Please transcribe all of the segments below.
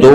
2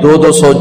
200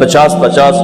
50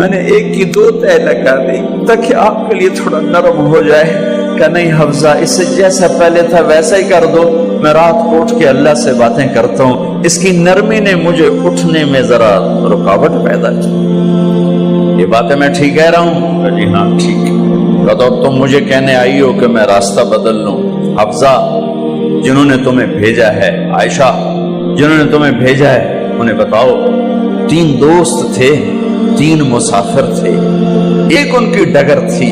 میں نے ایک کی 2 تہ لگا دی تاکہ آپ کے لیے تھوڑا نرم ہو جائے۔ کہ نہیں حفظہ، اس سے جیسا پہلے تھا ویسا ہی کر دو، میں رات کو اٹھ کے اللہ سے باتیں کرتا ہوں، اس کی نرمی نے مجھے اٹھنے میں ذرا رکاوٹ پیدا کی۔ یہ باتیں میں ٹھیک کہہ رہا ہوں؟ جی ہاں ٹھیک ہے۔ تو تم مجھے کہنے آئی ہو کہ میں راستہ بدل لوں؟ حفظہ، جنہوں نے تمہیں بھیجا ہے، عائشہ جنہوں نے تمہیں بھیجا ہے انہیں بتاؤ۔ 3 دوست تھے، 3 مسافر تھے، ایک ان کی ڈگر تھی،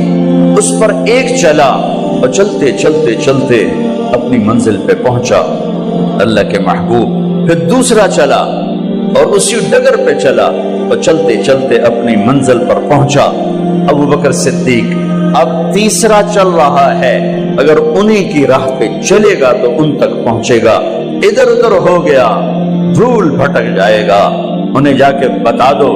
اس پر ایک چلا اور چلتے چلتے چلتے اپنی منزل پہ پہنچا اللہ کے محبوب، پھر دوسرا چلا اور اسی ڈگر پہ چلا اور چلتے چلتے اپنی منزل پر پہنچا ابو بکر صدیق۔ اب تیسرا چل رہا ہے، اگر انہی کی راہ پہ چلے گا تو ان تک پہنچے گا، ادھر ادھر ہو گیا بھول بھٹک جائے گا۔ انہیں جا کے بتا دو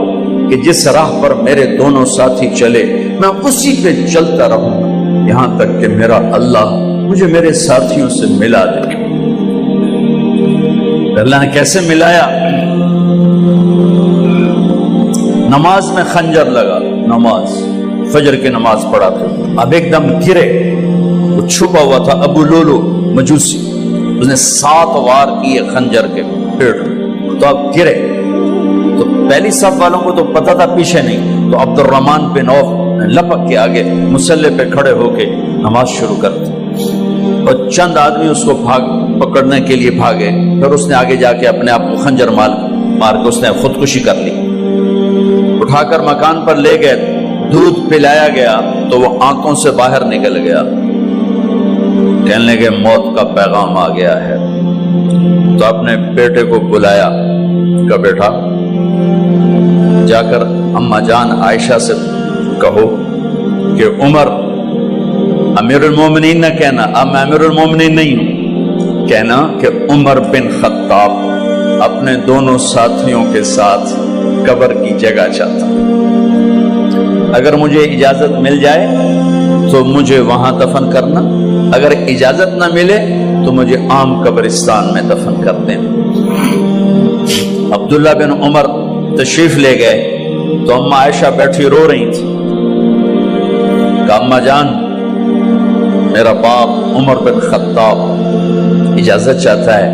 کہ جس راہ پر میرے دونوں ساتھی چلے میں اسی پہ چلتا رہوں یہاں تک کہ میرا اللہ مجھے میرے ساتھیوں سے ملا دے۔ اللہ نے کیسے ملایا؟ نماز میں خنجر لگا، نماز فجر کی نماز پڑھا تھا، اب ایک دم گرے، وہ چھپا ہوا تھا ابو لولو مجوسی، اس نے 7 وار کیے خنجر کے پیٹ میں، تو اب گرے تو پہلی صف والوں کو تو پتہ تھا، پیچھے نہیں، تو عبد الرحمن بن عوف لپک کے آگے مصلی پہ کھڑے ہو کے نماز شروع کر دی، اور چند آدمی اس کو پکڑنے کے لیے بھاگے، پھر اس نے آگے جا کے اپنے آپ کو خنجر مار کے اس نے خودکشی کر لی، اٹھا کر مکان پر لے گئے، دودھ پلایا گیا تو وہ آنکھوں سے باہر نکل گیا، کہنے لگے موت کا پیغام آ گیا ہے، تو اپنے بیٹے کو بلایا کہ بیٹا جا کر اماں جان عائشہ سے کہو کہ عمر امیر المومنین نہ کہنا، اب میں امیر المومنین نہیں ہوں، کہنا کہ عمر بن خطاب اپنے دونوں ساتھیوں کے ساتھ قبر کی جگہ چاہتا، اگر مجھے اجازت مل جائے تو مجھے وہاں دفن کرنا، اگر اجازت نہ ملے تو مجھے عام قبرستان میں دفن کر دیں۔ عبداللہ بن عمر تشریف لے گئے تو اماں عائشہ بیٹھی رو رہی تھی، کہ اماں جان میرا باپ عمر بن خطاب اجازت چاہتا ہے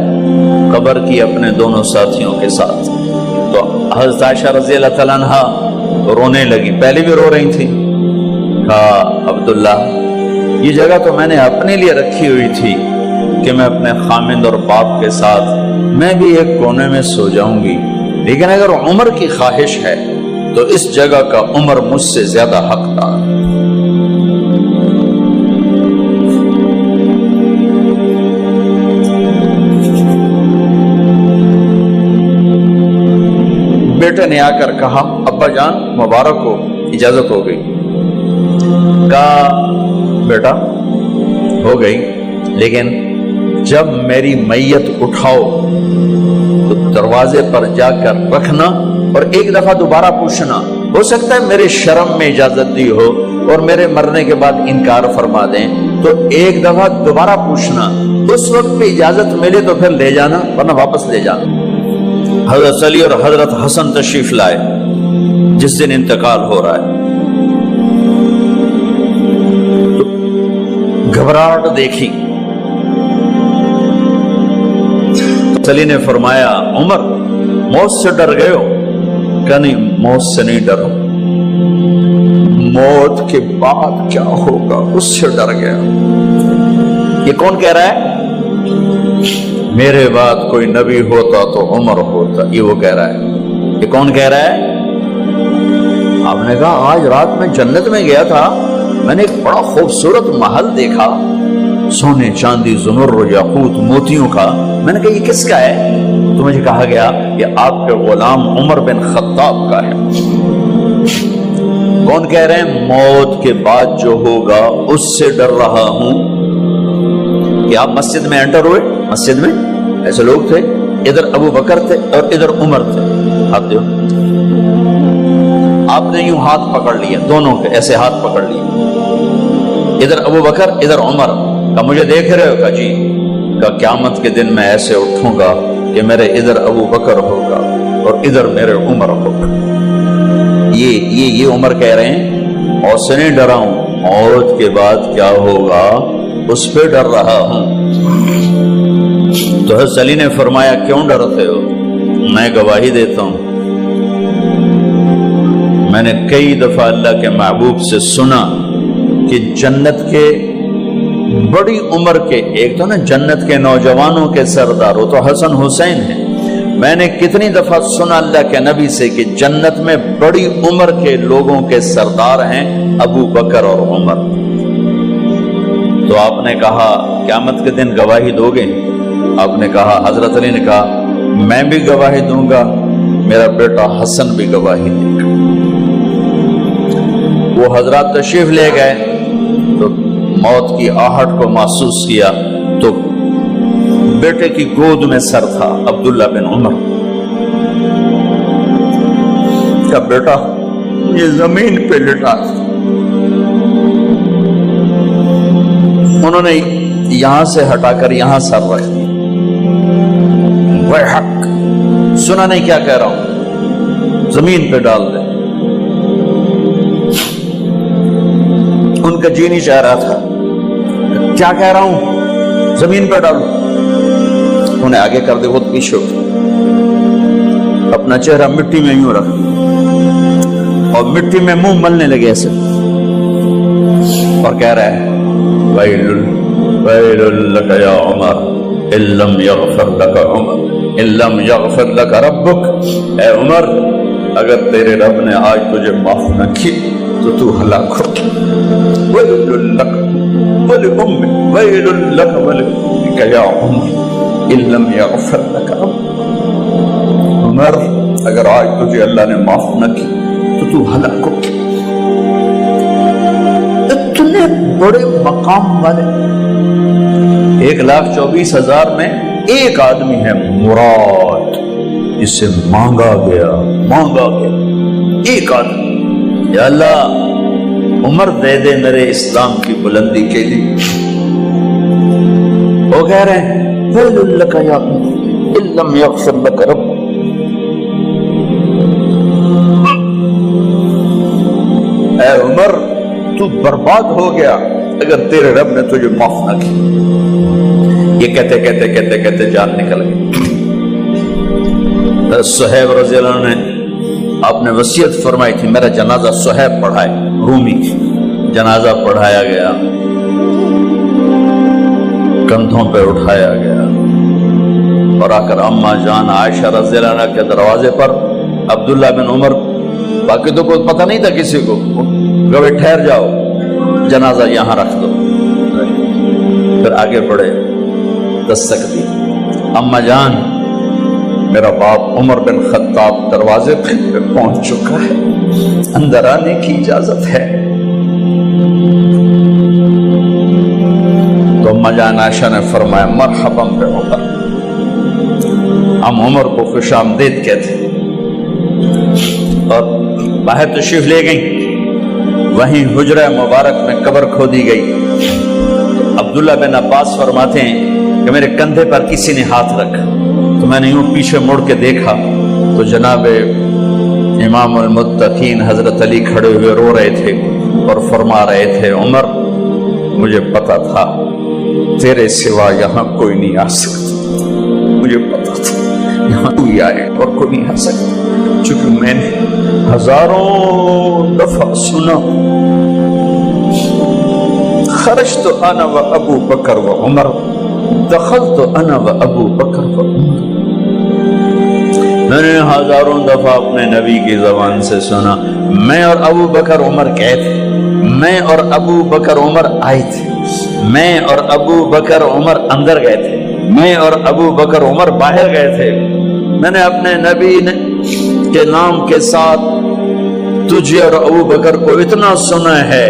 قبر کی اپنے دونوں ساتھیوں کے ساتھ، تو حضرت عائشہ رضی اللہ تعالیٰ عنہا رونے لگی، پہلے بھی رو رہی تھی، کہا عبداللہ یہ جگہ تو میں نے اپنے لیے رکھی ہوئی تھی کہ میں اپنے خامند اور باپ کے ساتھ میں بھی ایک کونے میں سو جاؤں گی، لیکن اگر عمر کی خواہش ہے تو اس جگہ کا عمر مجھ سے زیادہ حقدار ہے۔ بیٹے نے آ کر کہا ابا جان مبارک ہو، اجازت ہو گئی، کہا بیٹا ہو گئی، لیکن جب میری میت اٹھاؤ تو دروازے پر جا کر رکھنا اور ایک دفعہ دوبارہ پوچھنا، ہو سکتا ہے میرے شرم میں اجازت دی ہو اور میرے مرنے کے بعد انکار فرما دیں، تو ایک دفعہ دوبارہ پوچھنا، اس وقت پہ اجازت ملے تو پھر لے جانا ورنہ واپس لے جانا۔ حضرت علی اور حضرت حسن تشریف لائے جس دن انتقال ہو رہا ہے، تو گھبراہٹ دیکھی، علی نے فرمایا عمر موت سے ڈر گئے ہو؟ کہ نہیں موت سے نہیں ڈرو، موت کے بعد کیا ہوگا اس سے ڈر گیا۔ یہ کون کہہ رہا ہے؟ میرے بعد کوئی نبی ہوتا تو عمر ہوتا، یہ وہ کہہ رہا ہے۔ یہ کون کہہ رہا ہے؟ آپ نے کہا آج رات میں جنت میں گیا تھا، میں نے ایک بڑا خوبصورت محل دیکھا، سونے چاندی زمر و یاقوت موتیوں کا، میں نے کہا یہ کس کا ہے؟ تو مجھے کہا گیا یہ آپ کے غلام عمر بن خطاب کا ہے۔ کون کہہ رہے ہیں؟ موت کے بعد جو ہوگا اس سے ڈر رہا ہوں۔ کہ آپ مسجد میں انٹر ہوئے، مسجد میں ایسے لوگ تھے، ادھر ابو بکر تھے اور ادھر عمر تھے، آپ دیو آپ نے یوں ہاتھ پکڑ لیا، دونوں کے ایسے ہاتھ پکڑ لیے، ادھر ابو بکر ادھر عمر، کہ مجھے دیکھ رہے ہو؟ کہ جی، کہ قیامت کے دن میں ایسے اٹھوں گا کہ میرے ادھر ابو بکر ہوگا اور ادھر میرے عمر ہوگا۔ یہ عمر کہہ رہے ہیں موت سے نہیں ڈرا ہوں، موت کے بعد کیا ہوگا اس پہ ڈر رہا ہوں۔ تو حضرت علی نے فرمایا کیوں ڈرتے ہو؟ میں گواہی دیتا ہوں، میں نے کئی دفعہ اللہ کے محبوب سے سنا کہ جنت کے بڑی عمر کے، ایک تو نا جنت کے نوجوانوں کے سردار، وہ تو حسن حسین ہیں، میں نے کتنی دفعہ سنا اللہ کے نبی سے کہ جنت میں بڑی عمر کے لوگوں کے سردار ہیں ابو بکر اور عمر۔ تو آپ نے کہا قیامت کے دن گواہی دو گے؟ آپ نے کہا، حضرت علی نے کہا میں بھی گواہی دوں گا، میرا بیٹا حسن بھی گواہی دے گا۔ وہ حضرات تشریف لے گئے تو موت کی آہٹ کو محسوس کیا تو بیٹے کی گود میں سر تھا عبداللہ بن عمر کا بیٹا، یہ زمین پہ لٹا تھا۔ انہوں نے یہاں سے ہٹا کر یہاں سر رکھ دیا۔ وہ حق سنا نہیں کیا کہہ رہا ہوں، زمین پہ ڈال دے۔ ان کا جی نہیں چاہ رہا تھا، کیا کہہ رہا ہوں، زمین پہ ڈالو۔ انہیں آگے کر دے، خود پیچھے اٹھ، اپنا چہرہ مٹی میں یوں رکھ اور مٹی میں منہ ملنے لگے ایسے، اور کہہ رہا ہے ویل لک یا عمر ان لم یغفر لک عمر ان لم یغفر لک ربک، اے عمر اگر تیرے رب نے آج تجھے معاف نہ کی تو تو ہلاک ہو۔ ویل لک ولأمک ویل لک ولأمک یا عمر ان لم یغفر لک ربک، عمر اگر آج تجھے اللہ نے معاف نہ کی تو تو ہلاک ہو۔ اتنے بڑے مقام والے 1,24,000 میں ایک آدمی ہے مراد، جسے مانگا گیا ایک آدمی، یا اللہ عمر دے دے میرے اسلام کی بلندی کے لیے۔ وہ کہہ رہے ہیں ویل لک یا عمر ان لم یغفر لک رب، اے عمر تو برباد ہو گیا اگر تیرے رب نے تجھے معاف نہ کی۔ یہ کہتے کہتے جان نکل گئی۔ صہیب رضی اللہ عنہ نے آپ نے وصیت فرمائی تھی میرا جنازہ صہیب پڑھائے، رومی جنازہ پڑھایا گیا، کندھوں پہ اٹھایا گیا، اور آ کر اماں جان عائشہ رضی اللہ عنہ کے دروازے پر عبداللہ بن عمر، باقی تو کوئی پتہ نہیں تھا کسی کو، گوے ٹھہر جاؤ جنازہ یہاں رکھ دو، پھر آگے بڑھے، دستک دی، اماں جان میرا باپ عمر بن خطاب دروازے پہ پہنچ چکا ہے، اندر آنے کی اجازت ہے۔ تو اماں جان عائشہ نے فرمایا مرحبا بعمر، ہم عمر کو خوش آمدید کہتے، اور باہر تشریف لے گئیں۔ وہیں حجرہ مبارک میں قبر کھودی گئی۔ عبداللہ بن عباس فرماتے ہیں کہ میرے کندھے پر کسی نے ہاتھ رکھا تو میں نے یوں پیچھے مڑ کے دیکھا تو جناب امام المتقین حضرت علی کھڑے ہوئے رو رہے تھے اور فرما رہے تھے عمر مجھے پتا تھا تیرے سوا یہاں کوئی نہیں آ سکتا، مجھے پتا تھا یہاں کوئی آئے اور کوئی نہیں آ سکتا، چونکہ میں نے ہزاروں دفعہ سنا خرجت انا و ابو بکر و عمر دخلت انا و ابو بکر و عمر، میں نے ہزاروں دفعہ اپنے نبی کی زبان سے سنا میں اور ابو بکر عمر گئے تھے، میں اور ابو بکر عمر آئے تھے، میں اور ابو بکر عمر اندر گئے تھے، میں اور ابو بکر عمر باہر گئے تھے، میں نے اپنے نبی کے نام کے ساتھ تجھے اور ابو بکر کو اتنا سنا ہے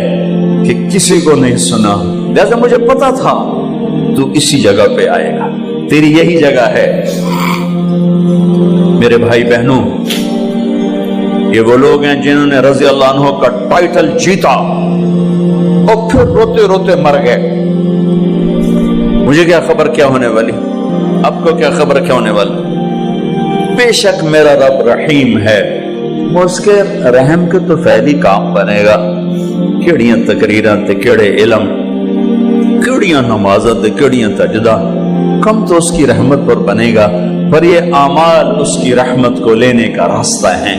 کہ کسی کو نہیں سنا، لہذا مجھے پتا تھا تو اسی جگہ پہ آئے گا، تیری یہی جگہ ہے۔ میرے بھائی بہنوں، یہ وہ لوگ ہیں جنہوں نے رضی اللہ عنہ کا ٹائٹل جیتا اور پھر روتے روتے مر گئے۔ مجھے کیا خبر کیا ہونے والی، آپ کو کیا خبر کیا ہونے والی؟ بے شک میرا رب رحیم ہے، وہ اس کے رحم کے تو فعلی کام بنے گا، کیڑیاں تقریراں تے کیڑے علم، کیڑیاں نمازاں تے کیڑیاں تجدہ، کم تو اس کی رحمت پر بنے گا، پر یہ اعمال اس کی رحمت کو لینے کا راستہ ہیں۔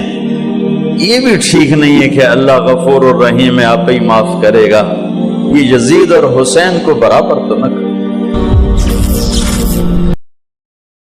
یہ بھی ٹھیک نہیں ہے کہ اللہ غفور الرحیم ہے، آپ ہی معاف کرے گا، یہ یزید اور حسین کو برابر تو نہ